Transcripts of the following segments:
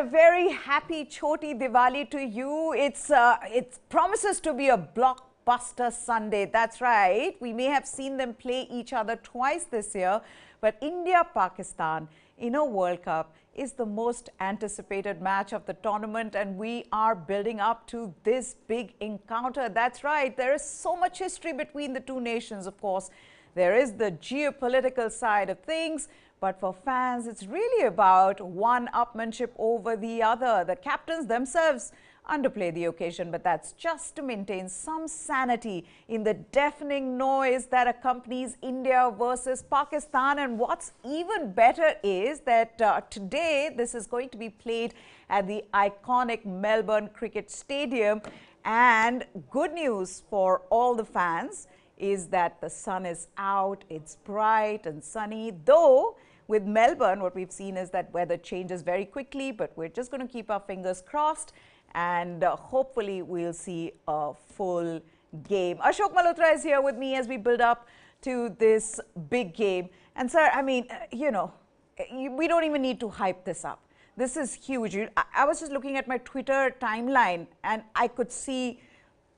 a very happy Choti Diwali to you. It promises to be a blockbuster Sunday. That's right. We may have seen them play each other twice this year, but India-Pakistan in a World Cup is the most anticipated match of the tournament, and we are building up to this big encounter. That's right. There is so much history between the two nations, of course. There is the geopolitical side of things, but for fans, it's really about one-upmanship over the other. The captains themselves underplay the occasion, but that's just to maintain some sanity in the deafening noise that accompanies India versus Pakistan. And what's even better is that today this is going to be played at the iconic Melbourne Cricket Stadium. And good news for all the fans is that the sun is out, it's bright and sunny, though with Melbourne, what we've seen is that weather changes very quickly, but we're just going to keep our fingers crossed and hopefully we'll see a full game. Ashok Malhotra is here with me as we build up to this big game. And sir, I mean, we don't even need to hype this up. This is huge. I was just looking at my Twitter timeline and I could see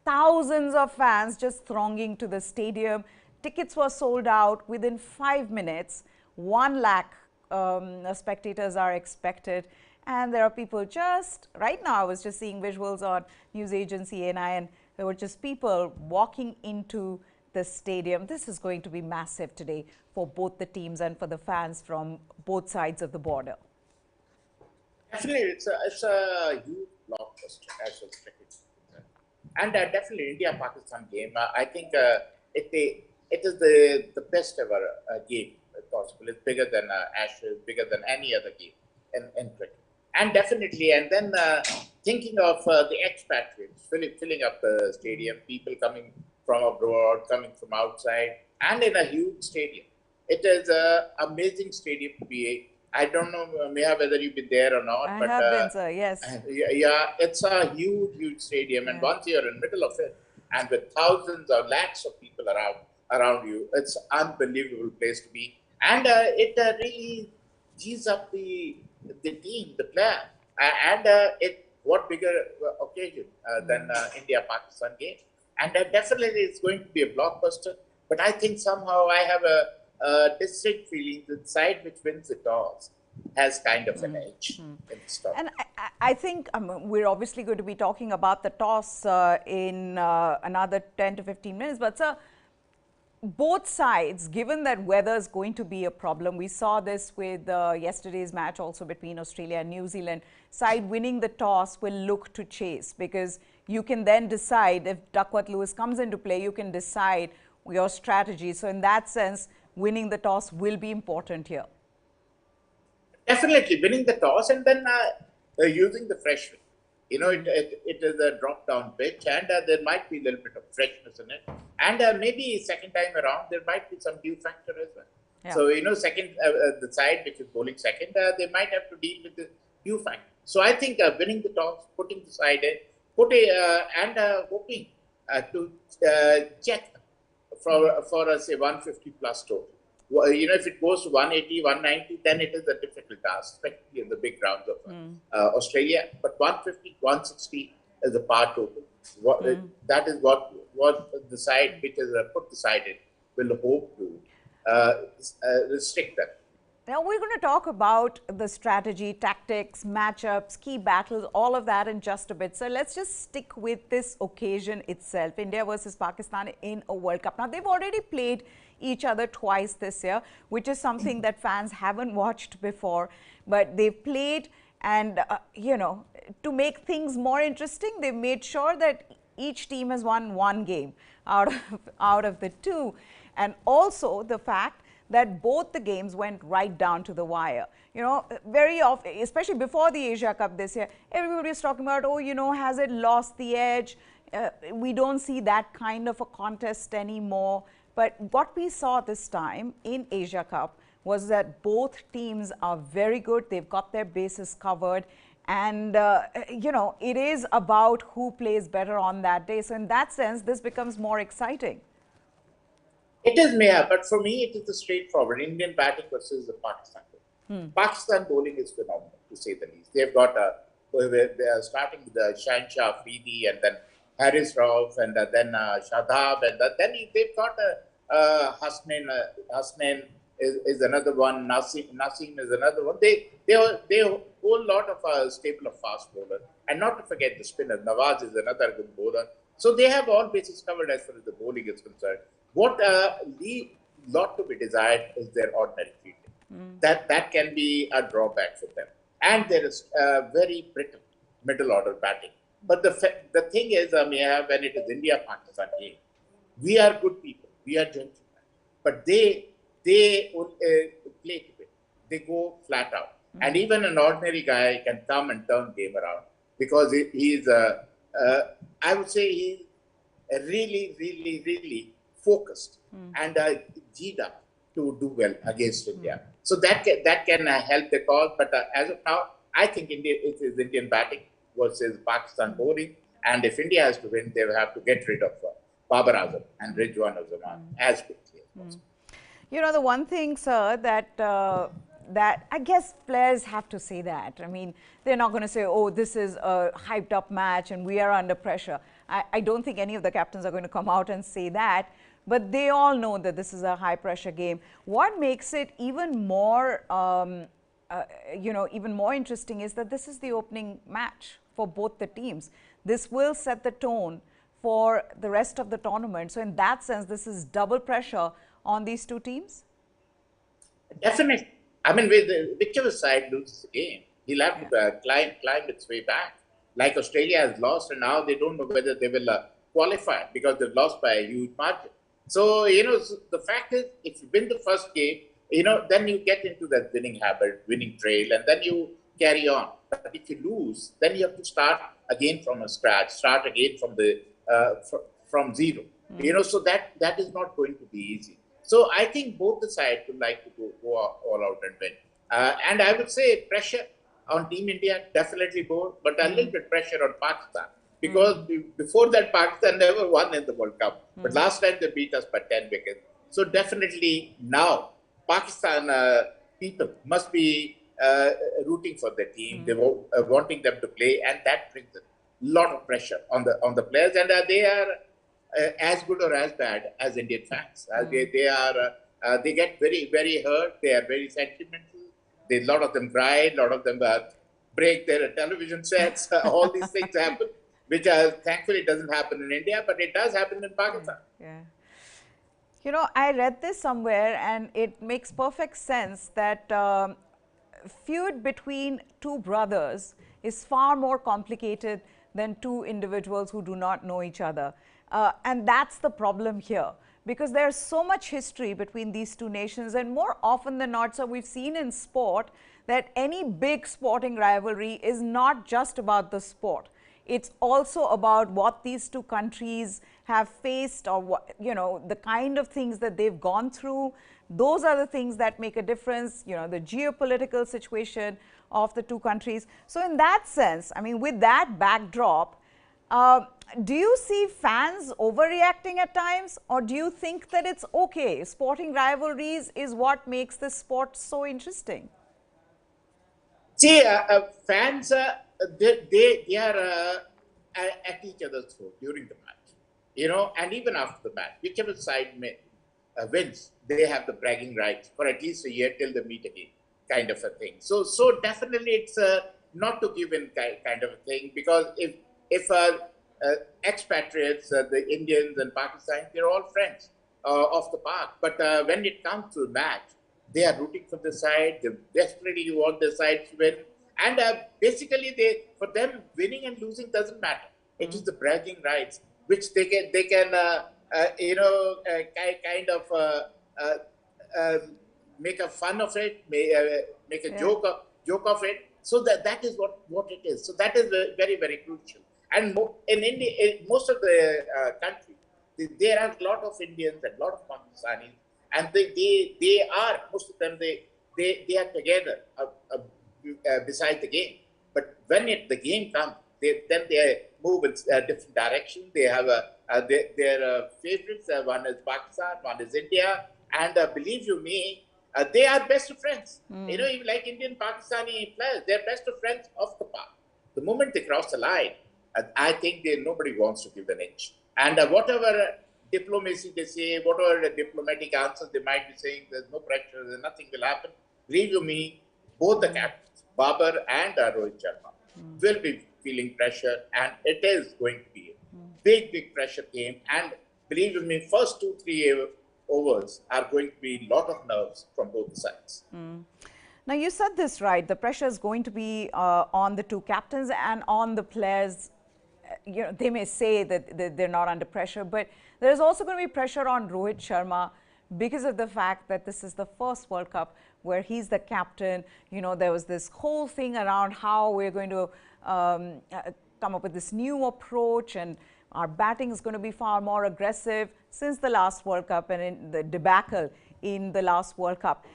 thousands of fans just thronging to the stadium. Tickets were sold out within 5 minutes. 1 lakh spectators are expected, and there are people just right now. I was just seeing visuals on news agency ANI, and there were just people walking into the stadium. This is going to be massive today for both the teams and for the fans from both sides of the border. Definitely, it's a huge blockbuster as well as cricket, and definitely India-Pakistan game. I think it is the best ever game possible. It's bigger than Ashes, bigger than any other game in cricket. And definitely, and then thinking of the expatriates filling up the stadium, people coming from abroad, coming from outside, and in a huge stadium. It is an amazing stadium to be. I don't know, Meha, whether you've been there or not. I have been, sir, yes. Yeah, it's a huge stadium. And once you're in the middle of it, and with thousands or lakhs of people around you, it's an unbelievable place to be. And it really G's up the team, the player. What bigger occasion than India-Pakistan game? And definitely it's going to be a blockbuster. But I think somehow I have a distinct feeling that the side which wins the toss has kind of an edge in this toss. And I think we're obviously going to be talking about the toss in another 10 to 15 minutes. But sir, both sides, given that weather is going to be a problem, we saw this with yesterday's match also between Australia and New Zealand, side winning the toss will look to chase, because you can then decide if Duckworth Lewis comes into play, you can decide your strategy. So in that sense, winning the toss will be important here. Definitely winning the toss and then using the fresh wind. It is a drop-down pitch, and there might be a little bit of freshness in it. And maybe second time around, there might be some dew factor as well. Yeah. So, second, the side which is bowling second, they might have to deal with the dew factor. So, I think winning the toss, putting the side in, and hoping to check for a, say, 150 plus total. Well, if it goes to 180, 190, then it is a difficult task, especially in the big grounds of Australia. But 150, 160 is a par total. That is what the side which is put the side in will hope to restrict them. Now we're going to talk about the strategy, tactics, matchups, key battles, all of that in just a bit. So let's just stick with this occasion itself, India versus Pakistan in a World Cup. Now they've already played each other twice this year, which is something that fans haven't watched before. But they've played, and to make things more interesting, they've made sure that each team has won one game out of the two. And also the fact that both the games went right down to the wire. Very often, especially before the Asia Cup this year, everybody was talking about, has it lost the edge? We don't see that kind of a contest anymore. But what we saw this time in Asia Cup was that both teams are very good. They've got their bases covered. And, it is about who plays better on that day. So in that sense, this becomes more exciting. It is, Meha, but for me, it is the straightforward Indian batting versus the Pakistan. Pakistan bowling is phenomenal, to say the least. They've got they are starting with the Shanshaw Afridi and then Haris Rauf and then Shadab and then they've got Hasnain is another one. Naseem is another one. They a whole lot of a staple of fast bowler, and not to forget the spinner. Nawaz is another good bowler. So they have all bases covered as far as the bowling is concerned. What leave lot to be desired is their ordinary fielding. That can be a drawback for them, and there is very brittle middle order batting. But the thing is, when it is India Pakistan game, we are good people, we are gentlemen, but they play to it. They go flat out, and even an ordinary guy can come and turn game around because he's I would say he's really focused and G'd up to do well against India. So that can help the cause. But as of now, I think India it is Indian batting versus Pakistan bowling, and if India has to win, they will have to get rid of Babar Azam and Ridwan Azam as quickly as possible. You know, the one thing, sir, that that I guess players have to say that. I mean, they're not going to say, oh, this is a hyped up match and we are under pressure. I don't think any of the captains are going to come out and say that, but they all know that this is a high pressure game. What makes it even more, even more interesting is that this is the opening match for both the teams. This will set the tone for the rest of the tournament. So in that sense, this is double pressure on these two teams? Definitely. I mean, whichever side loses the game, he'll have to climb its way back. Like Australia has lost, and now they don't know whether they will qualify because they've lost by a huge margin. So, the fact is, if you win the first game, then you get into that winning habit, winning trail, and then you carry on. But if you lose, then you have to start again from a scratch, start again from the from zero. So that is not going to be easy. So I think both the sides would like to go all out and win. And I would say pressure on Team India, definitely more, but a little bit pressure on Pakistan. Because before that, Pakistan never won in the World Cup. But last time they beat us by 10 wickets. So definitely now, Pakistan people must be rooting for their team. They were wanting them to play, and that brings a lot of pressure on the players. And they are as good or as bad as Indian fans. They get very, very hurt. They are very sentimental. A lot of them cry. A lot of them break their television sets. All these things happen, which thankfully doesn't happen in India, but it does happen in Pakistan. Yeah. I read this somewhere, and it makes perfect sense that feud between two brothers is far more complicated than two individuals who do not know each other. And that's the problem here, because there's so much history between these two nations, and more often than not, so we've seen in sport that any big sporting rivalry is not just about the sport. It's also about what these two countries have faced, or what, the kind of things that they've gone through. Those are the things that make a difference, the geopolitical situation of the two countries. So in that sense, I mean, with that backdrop, do you see fans overreacting at times, or do you think that it's okay? Sporting rivalries is what makes this sport so interesting. See, fans, they are at each other's throat during the match, and even after the match, whichever side wins, they have the bragging rights for at least a year till they meet again, kind of a thing. So definitely it's not to give in kind of a thing, because if expatriates, the Indians and Pakistanis, they're all friends off the park. But when it comes to a match, they are rooting for the side. They desperately want the side to win. And basically, for them, winning and losing doesn't matter. It is the bragging rights, which they can kind of make a fun of it, make a joke of it. So that is what it is. So that is very, very crucial. And in India, in most of the countries, there are a lot of Indians and a lot of Pakistanis, and they are, most of them, they are together beside the game. But when the game comes, then they move in a different direction. They have their favorites. One is Pakistan, one is India, and believe you me, They are best of friends. Even like Indian Pakistani players, they're best of friends off the park. The moment they cross the line, I think nobody wants to give an inch. And whatever diplomacy they say, whatever diplomatic answers they might be saying, there's no pressure, nothing will happen. Believe you me, both the captains, Babar and Rohit Sharma, will be feeling pressure, and it is going to be a big pressure game. And believe you me, first 2-3 overs are going to be a lot of nerves from both sides. Now, you said this right. The pressure is going to be on the two captains and on the players. They may say that they're not under pressure, but there's also going to be pressure on Rohit Sharma because of the fact that this is the first World Cup where he's the captain. There was this whole thing around how we're going to come up with this new approach, and our batting is going to be far more aggressive since the last World Cup and in the debacle in the last World Cup.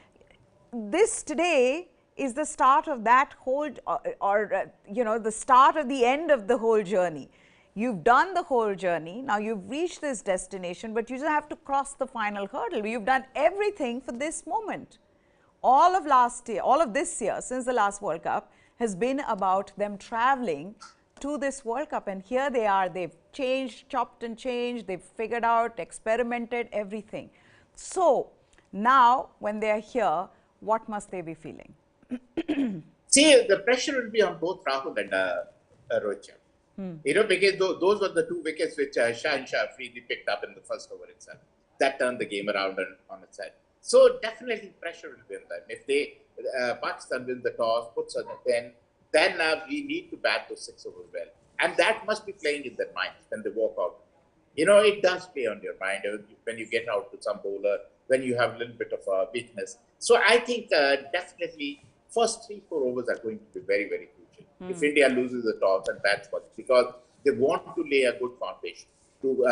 This today is the start of that whole, the start of the end of the whole journey. You've done the whole journey. Now you've reached this destination, but you just have to cross the final hurdle. You've done everything for this moment. All of last year, all of this year, since the last World Cup, has been about them traveling to this World Cup. And here they are. They've changed, chopped and changed. They've figured out, experimented, everything. So now when they're here, what must they be feeling? See, the pressure will be on both Rahul and Rohit Sharma. Because those were the 2 wickets which Shah Afridi picked up in the first over itself. That turned the game around on its head. So definitely pressure will be on them. If Pakistan win the toss, puts on a 10, then we need to bat those 6 overs well. And that must be playing in their minds when they walk out. It does play on your mind when you get out to some bowler, when you have a little bit of a weakness. So I think definitely first 3-4 overs are going to be very crucial. If India loses the toss and bats first, because they want to lay a good foundation to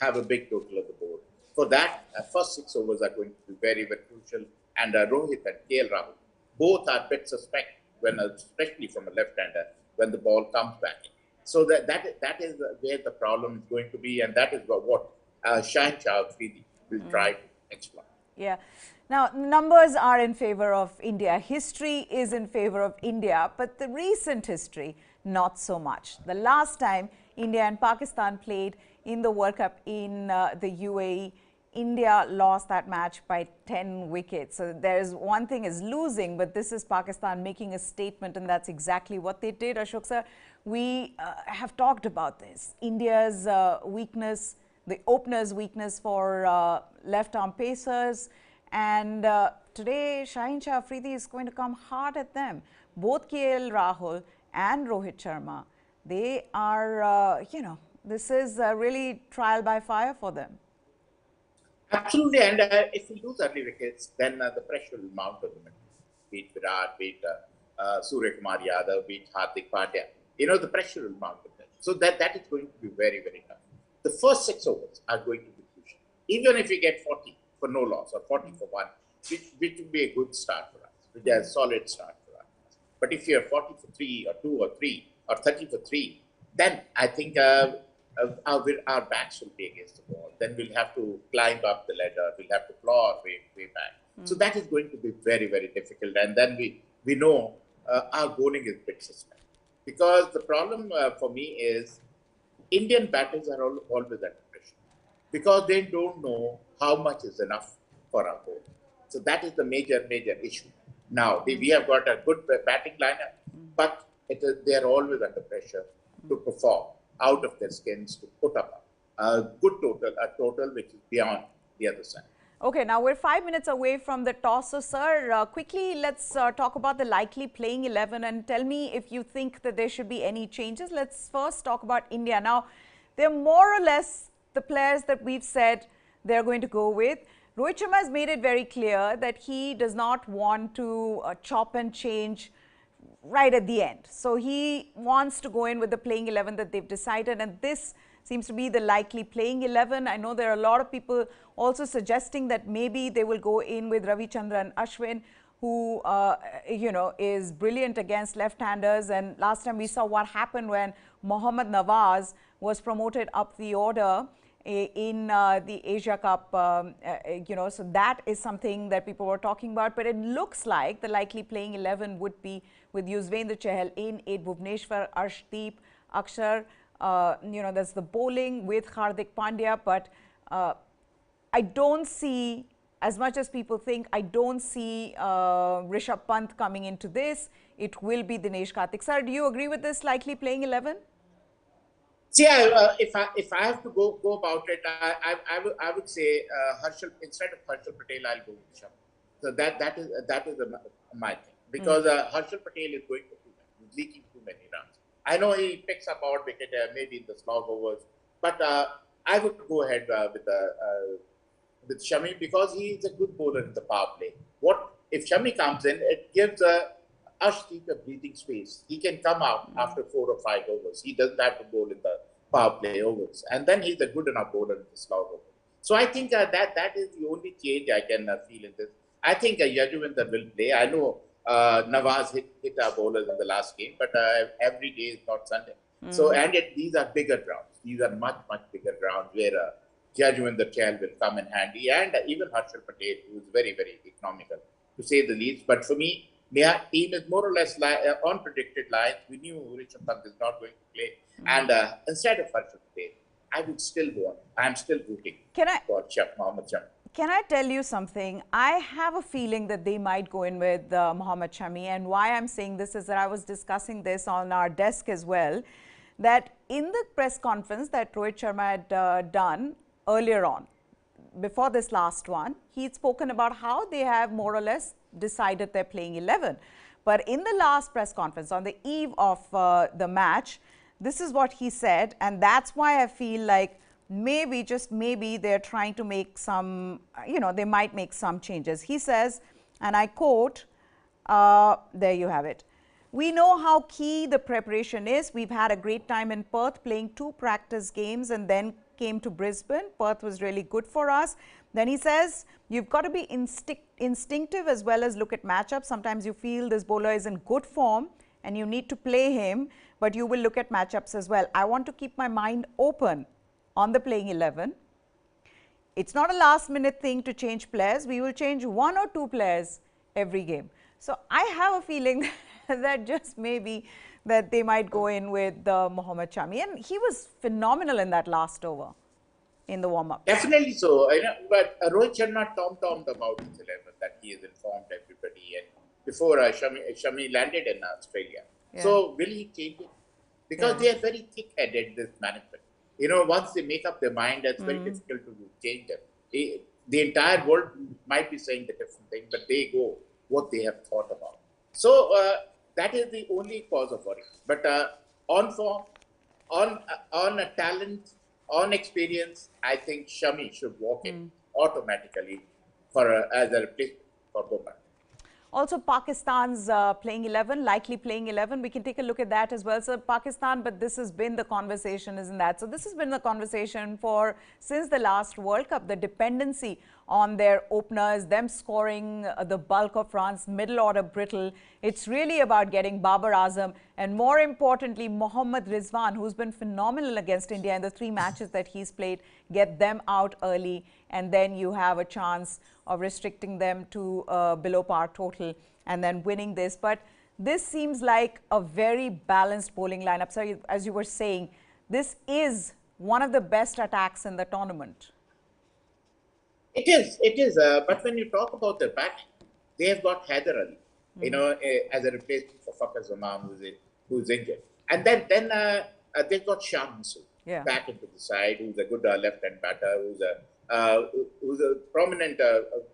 have a big total of the board. For that, first 6 overs are going to be very crucial. And Rohit and KL Rahul, both are a bit suspect, especially from a left-hander, when the ball comes back in. So that is where the problem is going to be, and that is what Shah Afridi will try to exploit. Yeah. Now, numbers are in favor of India. History is in favor of India, but the recent history, not so much. The last time India and Pakistan played in the World Cup in the UAE, India lost that match by 10 wickets. So there's one thing is losing, but this is Pakistan making a statement, and that's exactly what they did. Ashok sir, we have talked about this. India's weakness, the opener's weakness for left-arm pacers. And today, Shaheen Afridi is going to come hard at them. Both KL Rahul and Rohit Sharma, they are, this is really trial by fire for them. Absolutely, and if we lose early wickets, then the pressure will mount on them. Beat Virat, beat Surya Kumar Yadav, beat Hardik Pandya. The pressure will mount on them. So that is going to be very tough. The first 6 overs are going to be crucial. Even if we get 40 for no loss or 40 for 1, which would be a good start for us, which is a solid start for us. But if you're 40 for 3 or 2 or 3 or 30 for 3, then I think our backs will be against the wall. Then we'll have to climb up the ladder. We'll have to claw our way back. So that is going to be very difficult. And then we know our bowling is a bit suspect. Because the problem for me is Indian batters are always under pressure. Because they don't know how much is enough for our bowling. So that is the major issue. Now, we have got a good batting lineup, but they are always under pressure to perform out of their skins, to put up a good total, a total which is beyond the other side. Okay, now we're 5 minutes away from the toss. So, sir, quickly, let's talk about the likely playing 11 and tell me if you think that there should be any changes. Let's first talk about India. Now, they're more or less the players that we've said they're going to go with. Rohit Sharma has made it very clear that he does not want to chop and change right at the end. So he wants to go in with the playing 11 that they've decided, and this seems to be the likely playing 11. I know there are a lot of people also suggesting that maybe they will go in with Ravichandran Ashwin, who is brilliant against left-handers. And last time we saw what happened when Mohammad Nawaz was promoted up the order in the Asia Cup, so that is something that people were talking about. But it looks like the likely playing 11 would be with Yuzvendra Chahal in 8, Bhuvneshwar, Arshdeep, Akshar. There's the bowling with Hardik Pandya, but I don't see, as much as people think, I don't see Rishabh Pant coming into this. It will be Dinesh Karthik. Sir, do you agree with this likely playing 11? See, if I have to go about it, I would say Harshal, instead of Harshal Patel, I'll go with Sharma. So that is my thing, because Harshal Patel is going for too many, he's leaking too many runs. I know he picks up odd wicket maybe in the slog overs, but I would go ahead with Shami, because he is a good bowler in the power play. What if Shami comes in? It gives Arshdeep a breathing space. He can come out after 4 or 5 overs. He doesn't have to bowl in the power play overs, and then he's a good enough bowler in the slog over. So I think that is the only change I can feel in this. I think Yajuvendra will play. I know Nawaz hit our bowlers in the last game, but every day is not Sunday. So these are bigger grounds. These are much bigger grounds where Yajuvendra Chahal will come in handy, and even Harshal Patel, who is very economical to say the least. But for me, their team is more or less on predicted lines. We knew Rishabh Pant is not going to play, and instead of Harshal Patel, I would still go on. I'm still rooting for Mohammad Shami. Can I tell you something? I have a feeling that they might go in with Mohammad Shami, and why I'm saying this is that I was discussing this on our desk as well, that in the press conference that Rohit Sharma had done earlier on, before this last one, he'd spoken about how they have more or less decided they're playing 11. But in the last press conference, on the eve of the match, this is what he said, and that's why I feel like maybe, just maybe, they're trying to make some, they might make some changes. He says, and I quote, there you have it. "We know how key the preparation is. We've had a great time in Perth playing 2 practice games and then came to Brisbane. Perth was really good for us." Then he says, "You've got to be instinctive as well as look at matchups. Sometimes you feel this bowler is in good form and you need to play him, but you will look at matchups as well. I want to keep my mind open on the playing 11. It's not a last minute thing to change players. We will change 1 or 2 players every game." So I have a feeling that just maybe that they might go in with Mohammad Shami, and he was phenomenal in that last over in the warm-up. Definitely so. But Rohit Sharma tom-tommed about his 11, that he has informed everybody, and before Shami landed in Australia. Yeah. So will he change it? Because they are very thick-headed, this management. Once they make up their mind, it's very difficult to change them. The entire world might be saying the different thing, but they go what they have thought about. So that is the only cause of worry. But on form, on talent, on experience, I think Shami should walk in automatically as a replacement for Babar. Also, Pakistan's playing 11, likely playing 11. We can take a look at that as well. So, Pakistan, but this has been the conversation, isn't that? So, this has been the conversation since the last World Cup, the dependency on their openers, them scoring the bulk of runs, middle order brittle. It's really about getting Babar, Azam, and more importantly, Mohammad Rizwan, who's been phenomenal against India in the 3 matches that he's played, get them out early, and then you have a chance of restricting them to below par total and then winning this. But this seems like a very balanced bowling lineup. So, as you were saying, this is one of the best attacks in the tournament. It is. But when you talk about the batting, they have got Haider Ali, as a replacement for Fakhar Zaman, who's injured. And then they've got Sharma back into the side, who's a good left-hand batter, who's a prominent,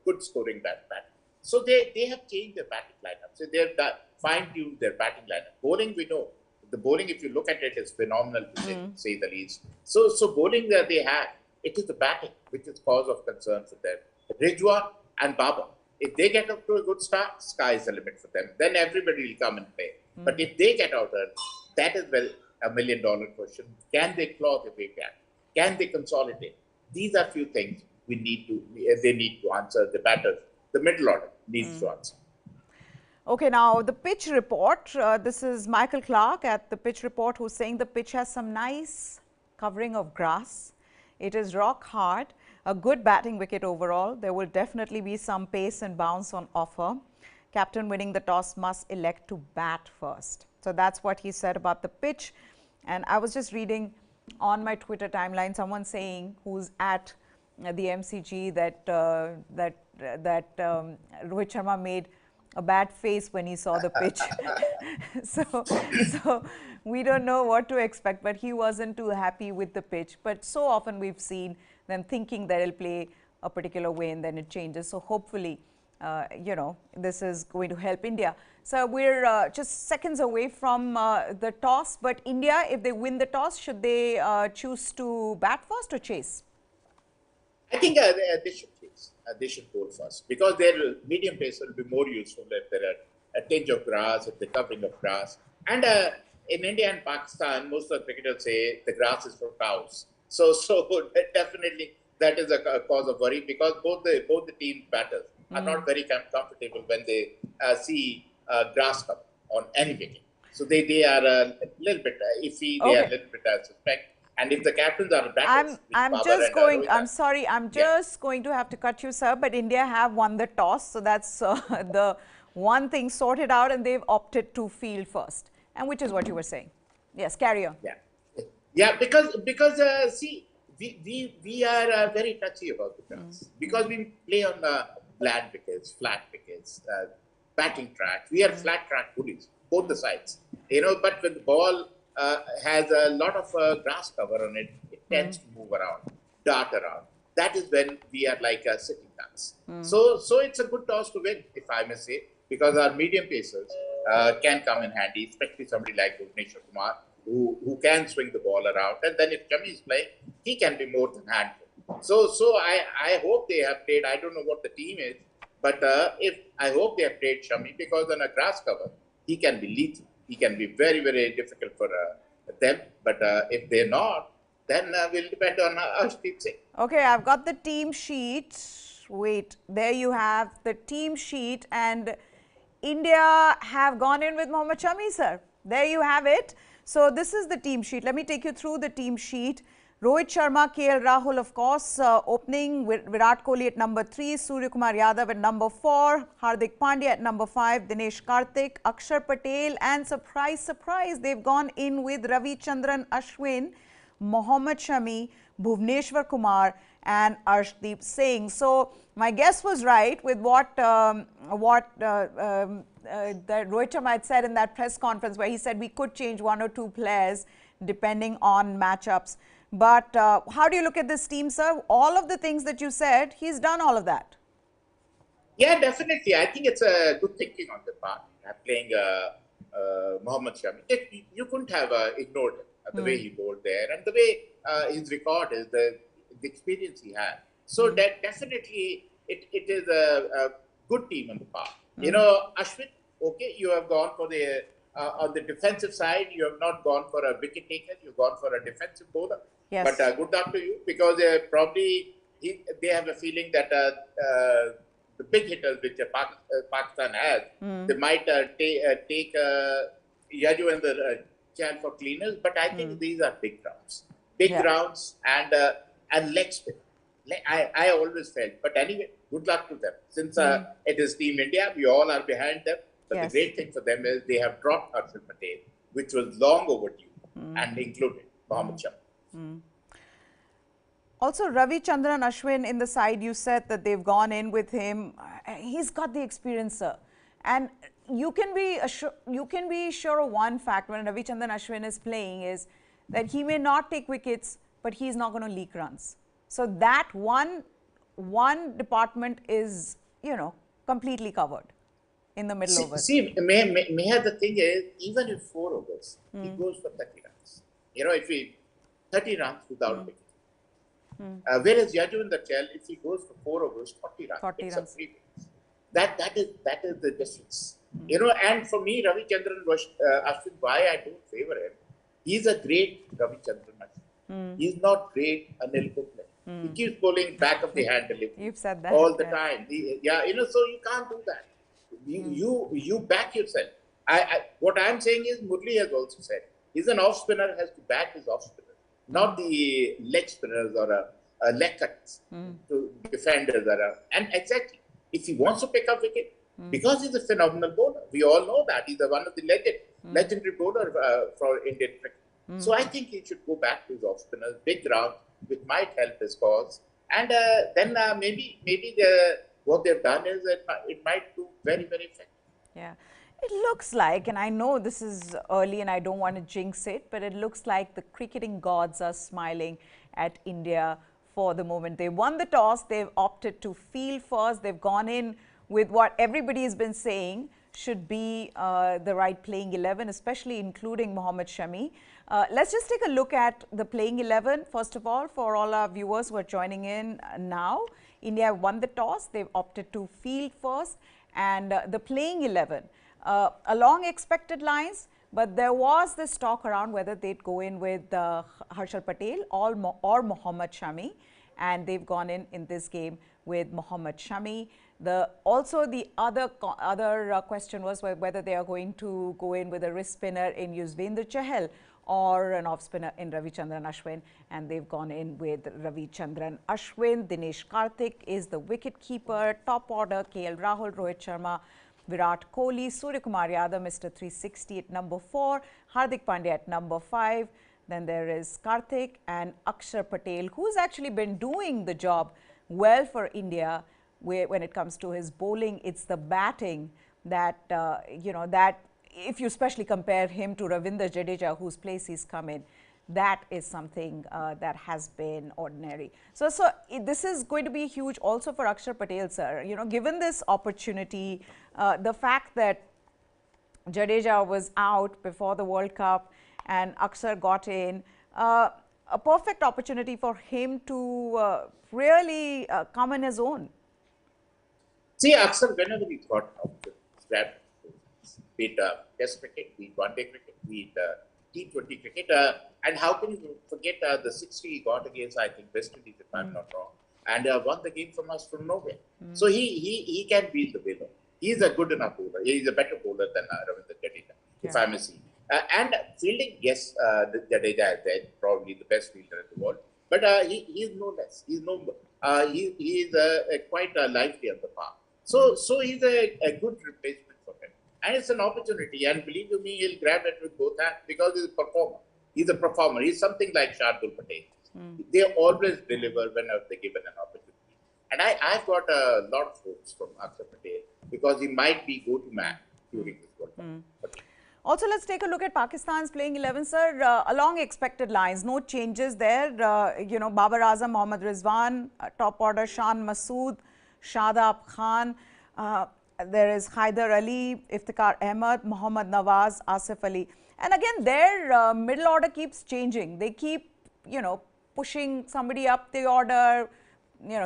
good scoring batter. So they have changed their batting lineup. So they've fine-tuned their batting lineup. Bowling, we know. The bowling, if you look at it, is phenomenal, to say the least. So bowling that they have, it is the batting which is cause of concern for them. Rizwan and Babar, if they get up to a good start, sky is the limit for them. Then everybody will come and play. But if they get out early, that is a $1 million question. Can they claw the way back? Can they consolidate? These are few things they need to answer. The batters, the middle order needs to answer. Okay, now the pitch report. This is Michael Clark at the pitch report, who's saying the pitch has some nice covering of grass. It is rock hard. A good batting wicket overall. There will definitely be some pace and bounce on offer. Captain winning the toss must elect to bat first. So that's what he said about the pitch. And I was just reading on my Twitter timeline someone saying who's at the MCG that Rohit Sharma made a bad face when he saw the pitch. so we don't know what to expect, but he wasn't too happy with the pitch. But so often we've seen them thinking that it'll play a particular way and then it changes. So hopefully, this is going to help India. So we're just seconds away from the toss. But India, if they win the toss, should they choose to bat first or chase? I think they should chase. They should bowl first because their medium pace will be more useful if there are a tinge of grass, if the covering of grass. And in India and Pakistan, most of the cricketers say the grass is for cows. So definitely that is a cause of worry because both the team batters are not very comfortable when they see grass cover on any wicket. So they are a little bit iffy. They are a little bit suspect. And if the captains are batters, I'm just going to have to cut you, sir. But India have won the toss, so that's the one thing sorted out, and they've opted to field first, and which is what you were saying. Yes, carry on. Yeah. Because see, we are very touchy about the grass because we play on flat wickets, batting track. We are flat track bullies, both the sides. But when the ball has a lot of grass cover on it, it tends to move around, dart around. That is when we are like sitting ducks. So it's a good toss to win, if I may say, because our medium pacers can come in handy, especially somebody like Bhuvneshwar Kumar, who can swing the ball around. And then if Shami is playing, he can be more than handful. So I hope they have played. I don't know what the team is, but I hope they have played Shami because on a grass cover, he can be lethal. He can be very, very difficult for them. But if they're not, then we'll depend on Arshdeep Singh. Okay, I've got the team sheet. Wait, there you have the team sheet. And India have gone in with Mohammad Shami, sir. There you have it. So this is the team sheet. Let me take you through the team sheet. Rohit Sharma, KL Rahul, of course, opening with Virat Kohli at number 3, Surya Kumar Yadav at number 4, Hardik Pandya at number 5, Dinesh Karthik, Akshar Patel, and surprise, they've gone in with Ravichandran Ashwin, Mohammad Shami, Bhuvneshwar Kumar, and Arshdeep Singh. So my guess was right with what that Rohit Sharma had said in that press conference, where he said we could change one or two players depending on matchups. But how do you look at this team, sir? All of the things that you said, he's done all of that. Yeah, definitely. I think it's a good thinking on the part. Playing Mohammad Shami. You couldn't have ignored him, the way he bowled there and the way his record is, the experience he had. So that definitely it is a good team on the part. Ashwin, okay, you have gone for the on the defensive side, you have not gone for a wicket taker, you've gone for a defensive bowler. Yes. But good luck to you because probably they have a feeling that the big hitters which Pakistan has, they might take Yajuvendra Chahal for cleaners, but I think these are big grounds. Grounds and leg spin. I always felt. But anyway, good luck to them. Since it is Team India, we all are behind them. But the great thing for them is they have dropped Harshal Patel, which was long overdue, and included Mohammad Shami. Also, Ravichandran Ashwin in the side, you said that they've gone in with him. He's got the experience, sir. And you can be sure of one fact when Ravichandran Ashwin is playing is that he may not take wickets, but he's not going to leak runs. So that one department is, completely covered in the middle overs. See, Meher, the thing is, even if 4 overs, he goes for 30 runs. If he 30 runs without wicket. Whereas Yajuvendra Chahal, if he goes for 4 overs, 40 runs. 40 runs. Up 3 wickets. That is the difference. And for me, Ravichandran Ashwin, why I don't favor him, he's a great Ravichandran Ashwin. He's not great Anil Kumble. He keeps bowling back of the hand delivery. You've said that. All the time. So you can't do that. You back yourself. What I'm saying is, Murli has also said, he's an off spinner, has to back his off spinner. not the leg spinners or leg cuts to defenders. And exactly, if he wants to pick up wicket, because he's a phenomenal bowler, we all know that he's one of the legendary bowler for Indian cricket. So I think he should go back to his off spinners, big round, which might help his cause. And then maybe what they've done is that it might do very, very effective. Yeah. It looks like, and I know this is early and I don't want to jinx it, but it looks like the cricketing gods are smiling at India for the moment. They won the toss, they've opted to field first, they've gone in with what everybody has been saying should be the right playing 11, especially including Mohammad Shami. Let's just take a look at the playing 11, first of all, for all our viewers who are joining in now. India won the toss, they've opted to field first, and the playing 11. Along expected lines, but there was this talk around whether they'd go in with Harshal Patel or Mohammad Shami, and they've gone in this game with Mohammad Shami. Also the other question was whether they are going to go in with a wrist spinner in Yuzvendra Chahal or an off spinner in Ravichandran Ashwin, and they've gone in with Ravichandran Ashwin. Dinesh Karthik is the wicket keeper. Top order: KL Rahul, Rohit Sharma, Virat Kohli, Suryakumar Yadav, Mr. 360 at number 4, Hardik Pandya at number 5. Then there is Karthik and Akshar Patel, who's actually been doing the job well for India when it comes to his bowling. It's the batting that, that if you especially compare him to Ravindra Jadeja, whose place he's come in, that is something that has been ordinary. So this is going to be huge also for Akshar Patel, sir. Given this opportunity, the fact that Jadeja was out before the World Cup and Akshar got in, a perfect opportunity for him to really come in his own. See, Akshar, whenever he got out, be it Test cricket, be it one-day cricket, be it T20 cricket, and how can you forget the 60 he got against, I think, West Indies, if I'm not wrong, and won the game from us from nowhere. So he can be the winner. He's a good enough bowler. He's a better bowler than Ravindra Jadeja, if I may say. And fielding, yes, Jadeja is probably the best fielder in the world, but he's no less. He's quite lively on the park. So he's a good replacement for him. And it's an opportunity, and believe you me, he'll grab it with both hands because he's a performer. He's a performer. He's something like Shardul Patel. They always deliver whenever they're given an opportunity. And I've got a lot of hopes from Akshar Patel because he might be go-to-man during this World Cup. Also, let's take a look at Pakistan's playing 11, sir. Along expected lines, no changes there. Babar Azam, Mohammad Rizwan, top order, Shan Masood, Shadab Khan. There is Haider Ali, Iftikhar Ahmed, Mohammad Nawaz, Asif Ali. And again, their middle order keeps changing. They keep, pushing somebody up the order,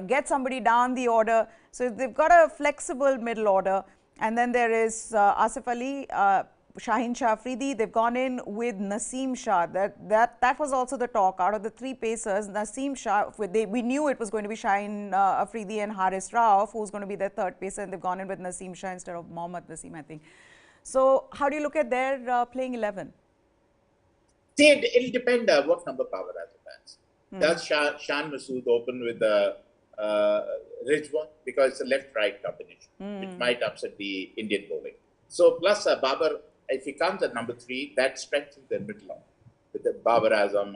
get somebody down the order. So they've got a flexible middle order. And then there is Asif Ali, Shaheen Shah Afridi. They've gone in with Naseem Shah. That was also the talk. Out of the three pacers, Naseem Shah, we knew it was going to be Shaheen Afridi and Haris Rauf, who's going to be their third pacer, and they've gone in with Naseem Shah instead of Mohammad Naseem, I think. So how do you look at their playing 11? See, it'll depend what number Babar Azam has. Does Shan Masood open with Rizwan? Because it's a left-right combination, which might upset the Indian bowling. So plus Babar, if he comes at number 3, that strengthens their middle order with the Babar Azam,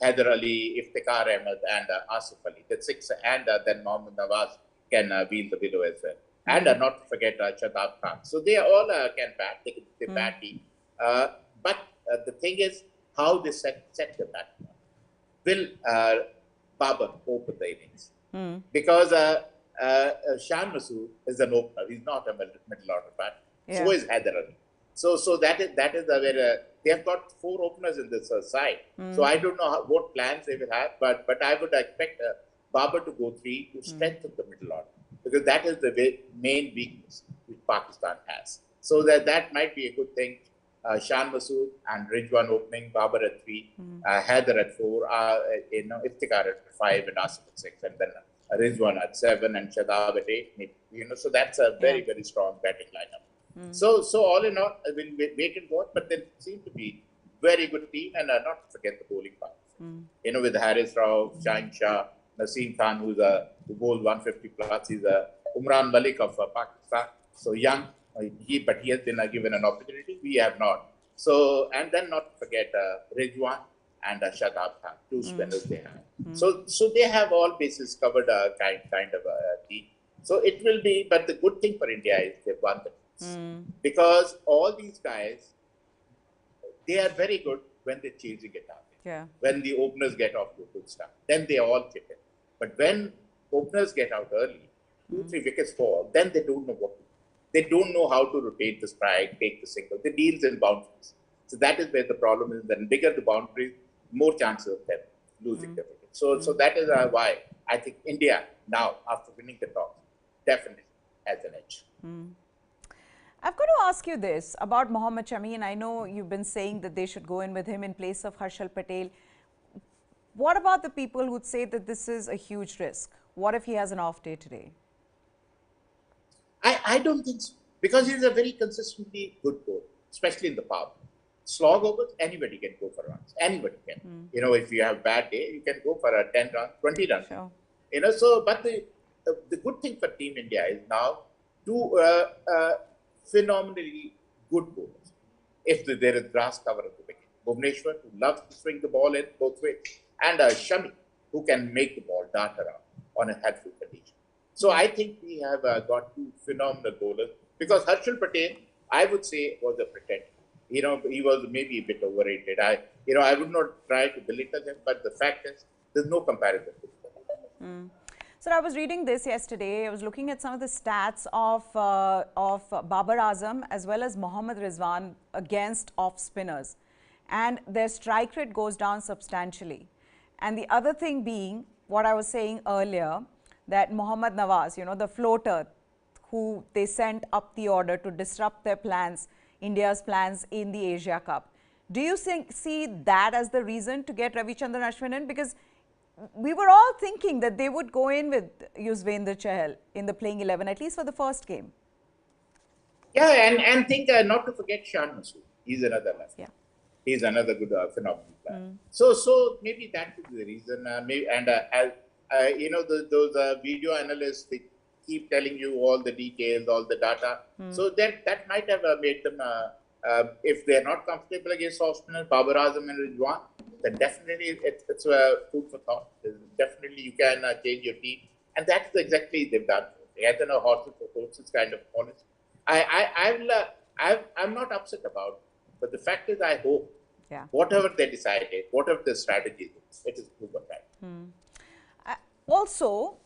Haider Ali, Iftikhar Ahmed, and Asif Ali. That's 6, and then Mohammad Nawaz can wheel the willow as well. And not to forget Shadab Khan. So they all can bat. They bat deep. But the thing is how they set the bat. Will Babar open the innings? Because Shan Masood is an opener. He's not a middle order bat. So is Haider Ali. So that is where they have got 4 openers in this side. So I don't know what plans they will have, but I would expect Babar to go 3 to strengthen the middle order, because that is the main weakness which Pakistan has. So that might be a good thing. Shan Masood and Rizwan opening, Babar at 3, Haider at 4, Iftikhar at 5, and Asif at 6, and then Rizwan at 7, and Shadab at 8. So that's a very, very strong batting lineup. So all in all, we'll wait and watch, but they seem to be very good team, and not to forget the bowling part. With Haris Rao, Shahin Shah, Naseem Khan, who bowls 150 plus. He's Umran Malik of Pakistan. So young, but he has been given an opportunity. We have not. So, and then not to forget Rizwan and Shadab Khan, two spinners they have. So they have all bases covered, kind of a team. So it will be, but the good thing for India is they've won the toss. Because all these guys, they are very good when they're chasing it out. Yeah. When the openers get off to a good start, then they all chip in. But when openers get out early, 2-3 wickets fall, then they don't know what to do. They don't know how to rotate the strike, take the single. The deals in boundaries. So that is where the problem is. Then bigger the boundaries, more chances of them losing the wicket. So that is why I think India now, after winning the toss, definitely has an edge. I've got to ask you this about Mohammad Shami, and I know you've been saying that they should go in with him in place of Harshal Patel. What about the people who'd say that this is a huge risk? What if he has an off day today? I don't think so. Because he's a very consistently good bowler, especially in the power. Slog overs, anybody can go for runs. Anybody can. If you have a bad day, you can go for a 10 run, 20 runs. Sure. But the good thing for Team India is now two phenomenally good bowlers. If there is grass cover at the wicket. Bhuvneshwar, who loves to swing the ball in both ways. And Shami, who can make the ball dart around on a helpful condition. So I think we have got two phenomenal bowlers. Because Harshal Patel, I would say, was a pretender. He was maybe a bit overrated. I would not try to belittle him, but the fact is, there's no comparison to him. Sir, I was reading this yesterday. I was looking at some of the stats of Babar Azam as well as Mohammad Rizwan against off spinners. And their strike rate goes down substantially. And the other thing being, what I was saying earlier, that Mohammad Nawaz, the floater, who they sent up the order to disrupt their plans, India's plans in the Asia Cup. Do you see that as the reason to get Ravichandran Ashwin in? Because we were all thinking that they would go in with Yuzvendra Chahal in the playing 11, at least for the first game. Yeah, and think not to forget Sharma. He's another left. Yeah. He's another good phenomenal player. So maybe that could be the reason. Those video analysts, they keep telling you all the details, all the data. So that might have made them, if they're not comfortable against off spinners, Babar Azam and Rizwan, then definitely it's food for thought. Definitely you can change your team. And that's exactly they've done. They had a horses for horses kind of policy. I'm not upset about it. But the fact is, I hope whatever they decided, whatever the strategy is, it is proven right. Also,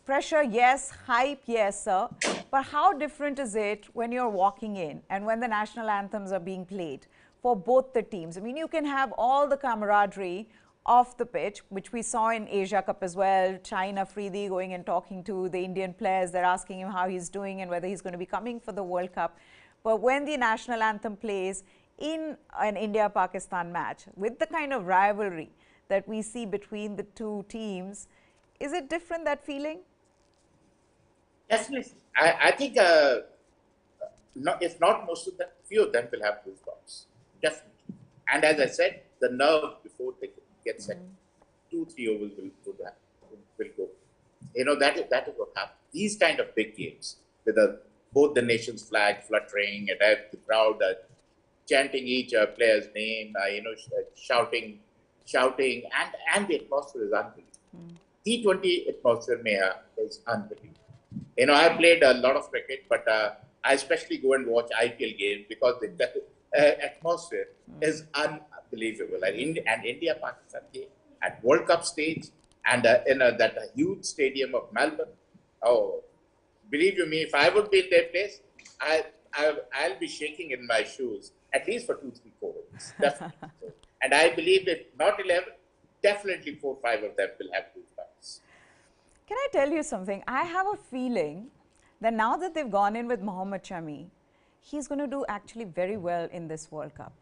pressure, yes. Hype, yes, sir. But how different is it when you're walking in and when the national anthems are being played for both the teams? I mean, you can have all the camaraderie off the pitch, which we saw in Asia Cup as well. Shaheen Afridi going and talking to the Indian players. They're asking him how he's doing and whether he's going to be coming for the World Cup. But when the national anthem plays in an India-Pakistan match, with the kind of rivalry that we see between the two teams, is it different, that feeling? Definitely. I think if not most of them, few of them will have goosebumps. Definitely. And as I said, the nerve before they get set, 2-3 overs will go. That is what happens. These kind of big games with both the nation's flag fluttering and the crowd chanting each player's name, shouting, and the atmosphere is unbelievable. T20 atmosphere is unbelievable. I played a lot of cricket, but I especially go and watch IPL games because the atmosphere is unbelievable. And India-Pakistan game at World Cup stage and in that huge stadium of Melbourne. Oh, believe you me, if I would be in their place, I'll be shaking in my shoes at least for 2, 3, 4 weeks. Definitely. And I believe if not 11, definitely 4, 5 of them will have goosebumps. Can I tell you something? I have a feeling that now that they've gone in with Mohammad Shami, he's going to do actually very well in this World Cup.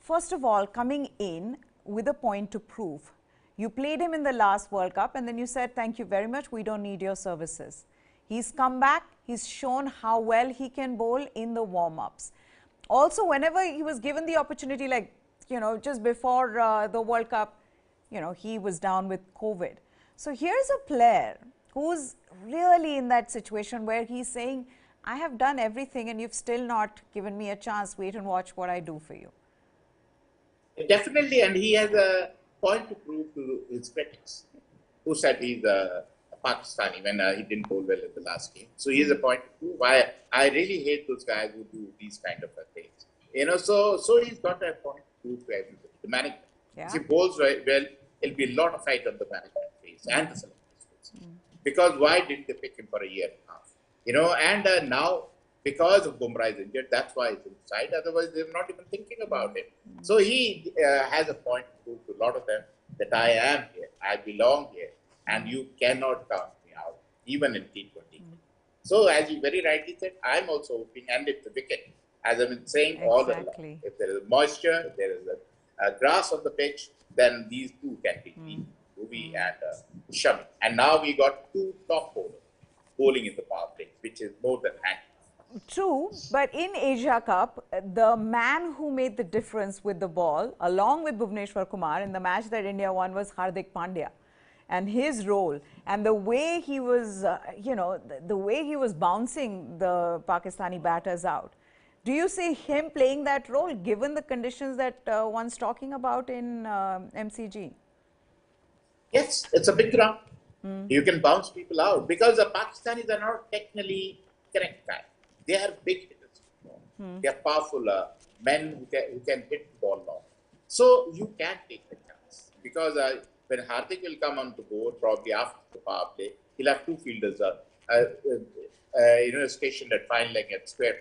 First of all, coming in with a point to prove. You played him in the last World Cup and then you said, thank you very much, we don't need your services. He's come back, he's shown how well he can bowl in the warm-ups. Also, whenever he was given the opportunity, like just before the World Cup, he was down with COVID. So here's a player who's really in that situation where he's saying, I have done everything and you've still not given me a chance. Wait and watch what I do for you. Definitely, and he has a point to prove to his critics, who said he's a Pakistani when he didn't bowl well in the last game. So he has a point to prove. I really hate those guys who do these kind of things. So he's got a point to prove to everybody. The management. If he bowls well, it'll be a lot of fight on the management face and the selectors face. Because why didn't they pick him for a year and a half? And now, because of Bumrah is injured, that's why he's inside. Otherwise, they're not even thinking about it. So he has a point to prove to a lot of them that I am here, I belong here, and you cannot count me out, even in T20. So, as you very rightly said, I'm also hoping, and it's a wicket, as I've been saying all along. If there is moisture, if there is a grass on the pitch, then these two can be beaten, Bhuvi and Sharma. And now we got two top bowlers bowling in the power play, which is more than handy. True, but in Asia Cup, the man who made the difference with the ball, along with Bhuvneshwar Kumar in the match that India won, was Hardik Pandya. And his role and the way he was, the way he was bouncing the Pakistani batters out. Do you see him playing that role, given the conditions that one's talking about in MCG? Yes, it's a big ground. You can bounce people out because the Pakistanis are not technically correct guys. They are big hitters. They are powerful men who can hit the ball long. So you can take the chance because when Hardik will come on the board, probably after the power play, he'll have two fielders stationed at fine leg at square,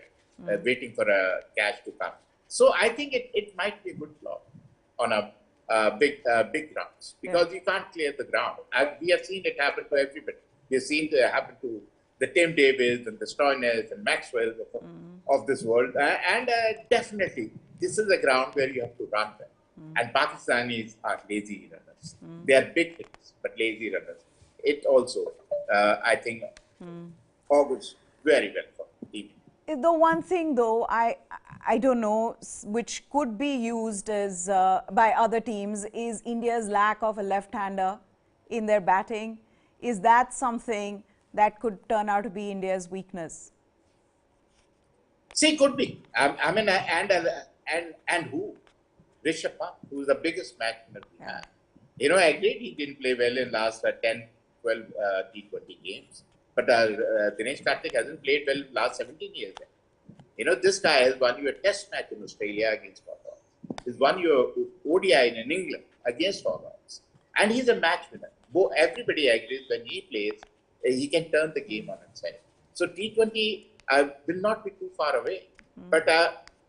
waiting for a catch to come. So I think it might be a good block on a big grounds because you can't clear the ground. We have seen it happen to everybody. We have seen it happen to the Tim Davis and the Stoyners and Maxwell of this world. And definitely, this is a ground where you have to run them. And Pakistanis are lazy runners. They are big hitters, but lazy runners. It also, I think, augurs very well for the team. The one thing, though, I don't know, which could be used as by other teams is India's lack of a left-hander in their batting. Is that something that could turn out to be India's weakness? See, could be. I mean, and who? Rishabh Pant, who is the biggest match winner we have. I agreed he didn't play well in last 10, 12 T20 games. But Dinesh Karthik hasn't played well last 17 years. This guy has won you a test match in Australia against all odds. He's won your ODI in England against all odds. And he's a match winner. Everybody agrees when he plays, he can turn the game on its head. So T20 will not be too far away. But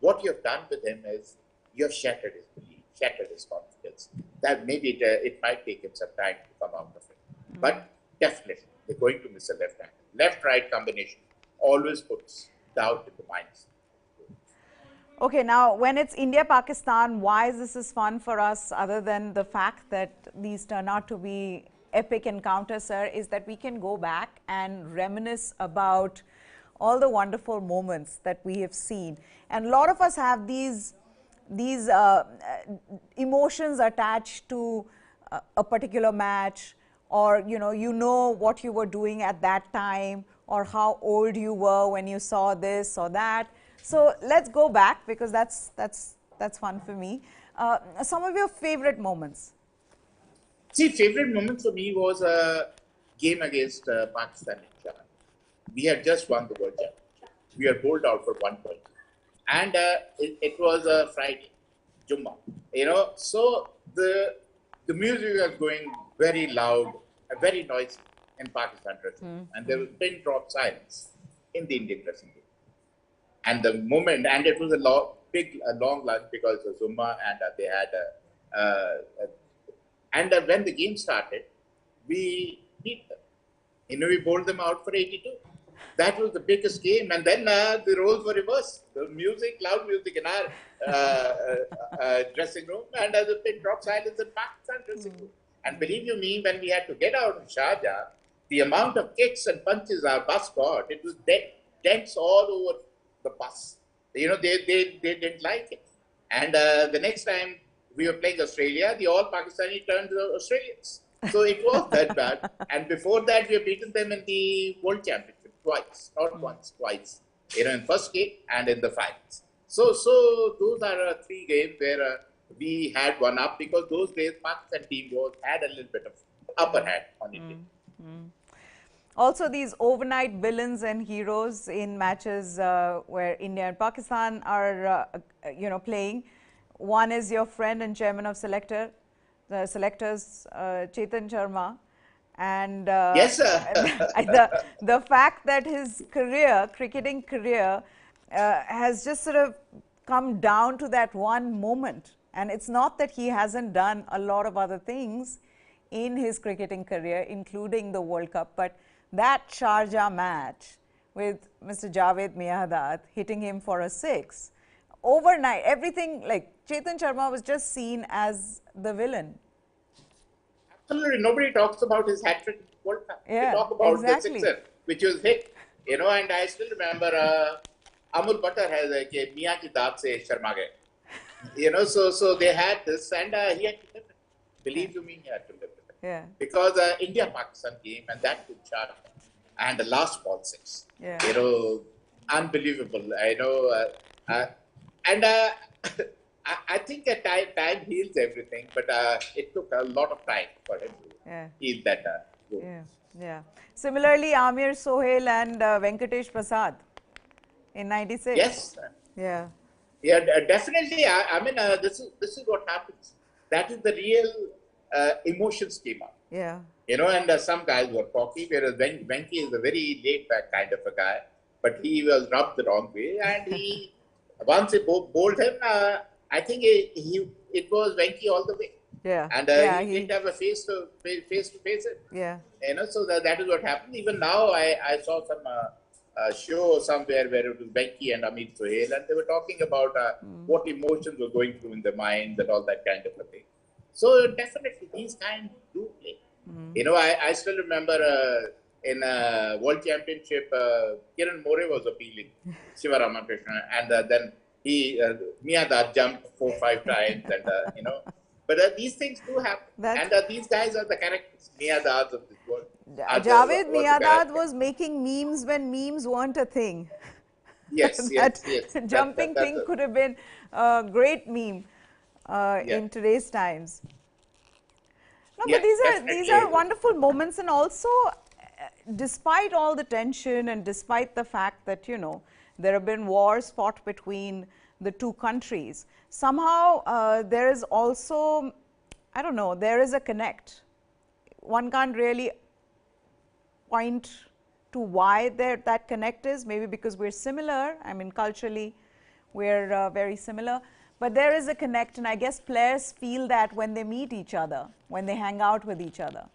what you have done with him is you have shattered his belief, shattered his confidence. That maybe it might take him some time to come out of it. But definitely, they're going to miss a left-hand. Left-right combination always puts doubt in the minds. Okay, now when it's India-Pakistan, why is this fun for us other than the fact that these turn out to be epic encounters, sir, is that we can go back and reminisce about all the wonderful moments that we have seen. And a lot of us have these emotions attached to a particular match, or you know what you were doing at that time, or how old you were when you saw this or that. So let's go back because that's fun for me. Some of your favorite moments. See, favorite moment for me was a game against Pakistan in Sharma. We had just won the World Championship. We were bowled out for 120. And it was a Friday, Jummah. So the music was going very loud, very noisy in Pakistan dressing room. And there was pin drop silence in the Indian dressing room. And the moment, and it was a long lunch because of Zumba, and they had when the game started, we beat them. We bowled them out for 82. That was the biggest game. And then the roles were reversed. The music, loud music in our dressing room, and the pin drop silence in Pakistan dressing room. And believe you me, when we had to get out of Sharjah, the amount of kicks and punches our bus got, it was dents all over the bus. They didn't like it. And the next time we were playing Australia, the all Pakistani turned Australians. So it was that bad. And before that, we have beaten them in the World Championship twice, not once, twice. In first game and in the finals. So those are three games where we had one up, because those days Pakistan team had a little bit of upper hand on India. Also, these overnight villains and heroes in matches where India and Pakistan are, playing. One is your friend and chairman of selectors, Chetan Sharma. And yes, sir. the fact that his cricketing career, has just sort of come down to that one moment. And it's not that he hasn't done a lot of other things in his cricketing career, including the World Cup, but that Sharjah match with Mr. Javed Miandad hitting him for a 6, overnight, everything, like Chetan Sharma was just seen as the villain. Absolutely, nobody talks about his hat-trick World Cup. Yeah, they talk about exactly. the sixer, which was hit, and I still remember Amul Butter has a Mia ki daat se Sharma gaye. So they had this, and he had to live it. Believe you me, he had to live it. Yeah. Because India-Pakistan game, and that took charge, and the last ball 6. Yeah. Unbelievable. And I think that time heals everything, but it took a lot of time for him to heal that goal. Yeah. Similarly, Amir Sohail and Venkatesh Prasad in '96. Yes. Yeah. Yeah, definitely. I mean, this is what happens. That is the real emotions came out. Yeah. And some guys were cocky, whereas Venky is a very laid-back kind of a guy, but he was rubbed the wrong way, and he once he bowled him, I think it was Venky all the way. Yeah. And he didn't have a face to face it. Yeah. So that is what happened. Even now, I saw some show somewhere where it was Venky and Amit Sohail, and they were talking about what emotions were going through in their minds and all that kind of a thing. So definitely these kinds do play. I still remember in World Championship, Kiran More was appealing Shiva Ramakrishna, and then Miandad jumped 4 or 5 times, and But these things do happen, and these guys are the characters, Miandads of this world. Javed Miandad was making memes when memes weren't a thing. Yes, yes. Jumping thing could have been a great meme in today's times. No, but these are wonderful moments, and also, despite all the tension and despite the fact that there have been wars fought between the two countries, somehow there is also, I don't know, there is a connect. One can't really point to why that connect is, maybe because we're similar. I mean, culturally, we're very similar. But there is a connect, and I guess players feel that when they meet each other, when they hang out with each other.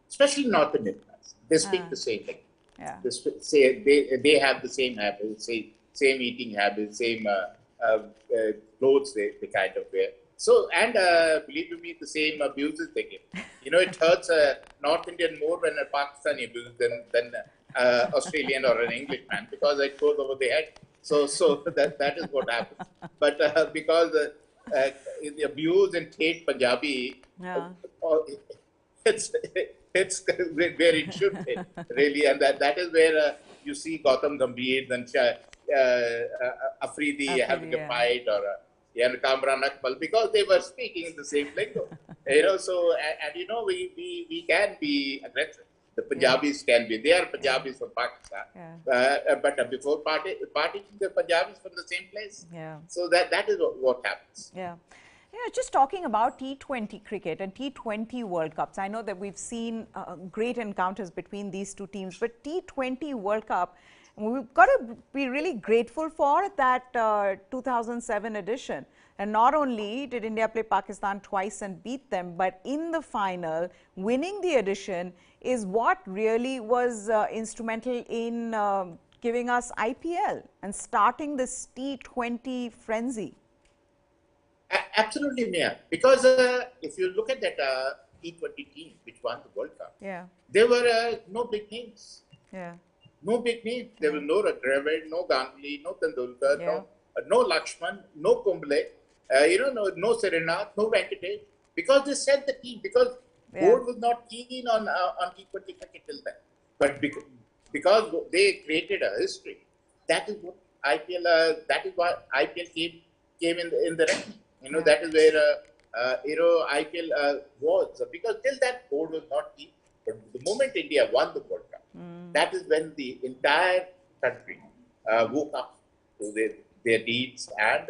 Especially North Indian guys. They speak the same thing. Yeah. They have the same habits, same eating habits, same clothes they kind of wear. So, and believe you me, the same abuses they give. It hurts a North Indian more when a Pakistani abuses than Australian or an Englishman, because it goes over the head. So that is what happens. But because the abuse and hate Punjabi, it's where it should be, really. And that is where you see Gautam Gambhir and Afridi having a fight, or Kamran Akmal, because they were speaking in the same lingo. So, and we can be aggressive. The Punjabis can be. They are Punjabis from Pakistan. But before party, the Punjabis from the same place. So that is what happens. Just talking about T20 cricket and T20 World Cups, I know that we've seen great encounters between these two teams, but T20 World Cup, we've got to be really grateful for that 2007 edition. And not only did India play Pakistan twice and beat them, but in the final, winning the edition is what really was instrumental in giving us IPL and starting this T20 frenzy. Absolutely, Mia. Because if you look at that T20 team which won the World Cup, there were no big names. No big names. There was no Dravid, no Ganguly, no Tendulkar, no Lakshman, no Kumble. no Serena, no Venkatesh, because they set the team, because board was not keen on T20 cricket till then. But because they created a history, that is what that is what IPL came in the ranking. That is where IPL was, because till that board was not keen. But the moment India won the World Cup, that is when the entire country woke up to their deeds, and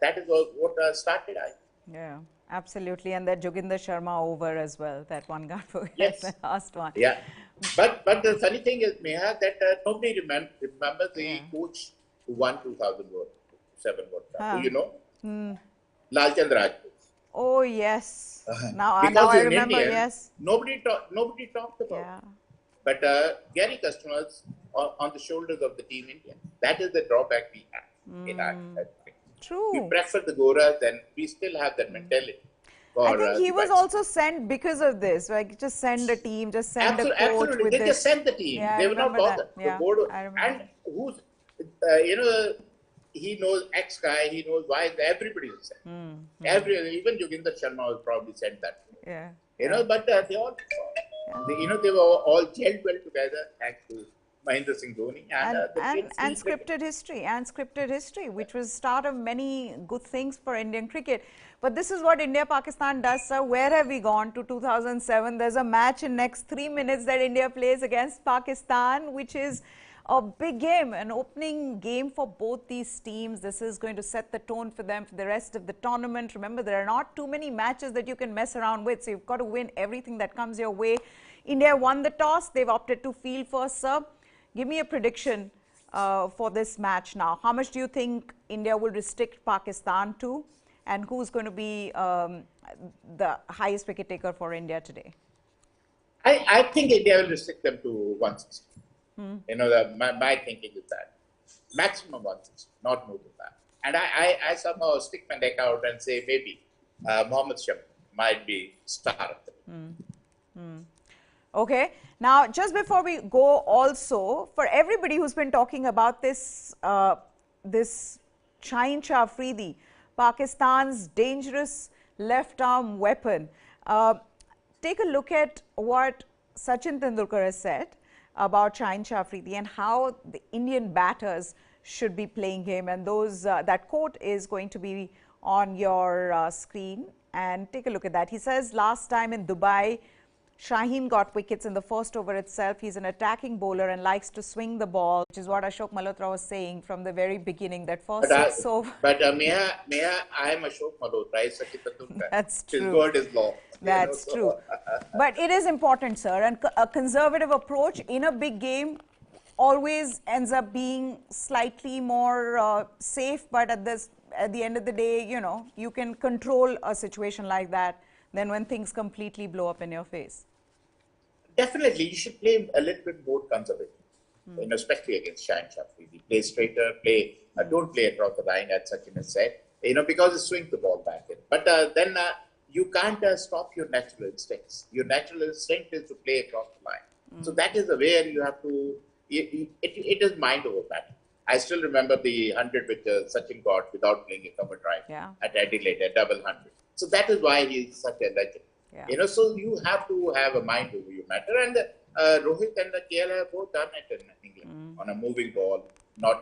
that is what started IPL. Yeah, absolutely. And that Joginder Sharma over as well, that one got forget, Yes. the last one. Yeah. But the funny thing is, Meha, that nobody remembers the coach who won 2007 World Cup. Do you know? Lalchand Rajput. Oh, yes. Now Because I in remember, India, yes. nobody talked about. Yeah. But Gary customers on the shoulders of the team India. That is the drawback we have in our country. True. We prefer the Goras, and we still have that mentality. I think he was also sent because of this. Like, just send a team, just send a coach. Absolutely. With They this. just sent the team. Yeah, they were not bothered. Yeah, The board, I remember. and who's, he knows X guy, he knows Y. Everybody will send. Even Joginder Sharma will probably send that. Yeah. But they all, they were all gelled well together, thanks to Mahendra Singh Dhoni and scripted history, which was start of many good things for Indian cricket. But this is what India-Pakistan does, sir. Where have we gone to 2007? There's a match in next 3 minutes that India plays against Pakistan, which is a big game, an opening game for both these teams. This is going to set the tone for them for the rest of the tournament. Remember, there are not too many matches that you can mess around with, so you've got to win everything that comes your way. India won the toss. They've opted to field first, sir. Give me a prediction for this match now. How much do you think India will restrict Pakistan to? And who's going to be the highest wicket taker for India today? I think India will restrict them to 160. My thinking is that. Maximum 160, not more than that. And I somehow stick my neck out and say maybe Mohammad Sharma might be star of the team. Okay. Now, just before we go also, for everybody who's been talking about this, this Shaheen Shah Afridi, Pakistan's dangerous left-arm weapon, take a look at what Sachin Tendulkar has said about Shaheen Shah Afridi and how the Indian batters should be playing him. And those that quote is going to be on your screen. And take a look at that. He says, last time in Dubai, Shaheen got wickets in the first over itself. He's an attacking bowler and likes to swing the ball, which is what Ashok Malhotra was saying from the very beginning. That first six over. But Meha, I am Ashok Malhotra. Sachin Tendulkar. That's true. His word is law. That's true. But it is important, sir. And a conservative approach in a big game always ends up being slightly more safe. But at the end of the day, you can control a situation like that than when things completely blow up in your face. Definitely, you should play a little bit more conservative, especially against Shaheen Shah Afridi. Play straighter, don't play across the line, as Sachin has said, because it swings the ball back in. But then you can't stop your natural instincts. Your natural instinct is to play across the line. So that is the way you have to, it is mind over matter. I still remember the 100 which Sachin got without playing a cover drive at Adelaide, a double 100. So that is why he is such a legend. Yeah. So you have to have a mind over your matter. And Rohit and KL have both done it in England on a moving ball, not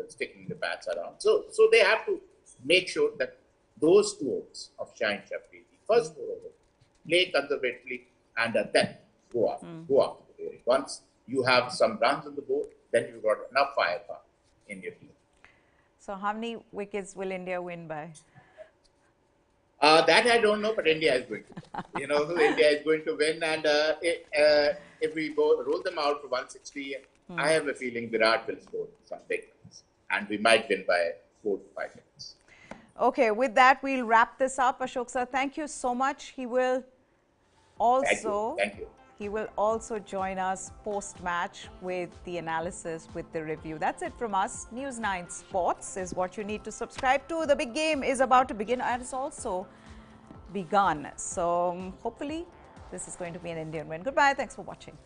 sticking the bats around. So they have to make sure that those 2 overs of Shaheen Shah Afridi, first 4 overs, play conservatively and then go up the area. Once you have some runs on the board, then you've got enough firepower in your team. So how many wickets will India win by? That I don't know, but India is going to. India is going to win, and if we roll them out to 160, I have a feeling Virat will score some big runs, and we might win by 4 to 5 wickets. Okay, with that, we'll wrap this up. Ashok sir, thank you so much. He will also, thank you. He will also join us post-match with the analysis, with the review. That's it from us. News9 Sports is what you need to subscribe to. The big game is about to begin and it's also begun. So hopefully this is going to be an Indian win. Goodbye. Thanks for watching.